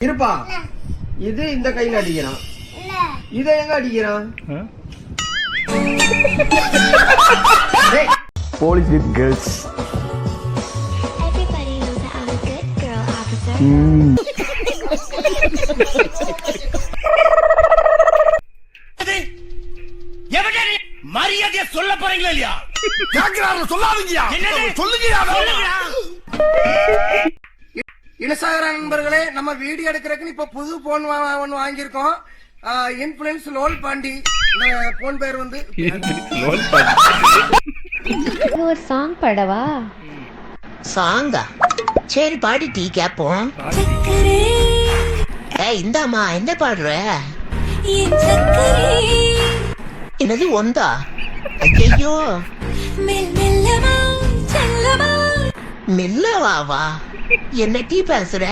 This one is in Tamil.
இருப்பா இது இந்த கையில அடிக்கிறான், இதை எங்க அடிக்கிறான்? Police with girls. Everybody knows that I'm a good girl, officer. மரியாதையா சொல்ல போறீங்களா இல்லையா? சொல்லாதீங்க. இனசாகர நண்பர்களே, நம்ம வீடியோ எடுக்கிறதுக்கு இப்ப புது போன் ஒன்னு வாங்கியிருக்கோம். இன்ஃபுளுன்ஸ் லோல் பாண்டி. இந்த போன் பேர் வந்து ஒரு சாங் பாடவா? சாங்கா? சரி பாடி டீ கேப்போம். இந்தாமா என்ன பாடுற? என்னது ஒந்தா? ஐயோ மெல்லவாவா? என்ன டீ பேசுற?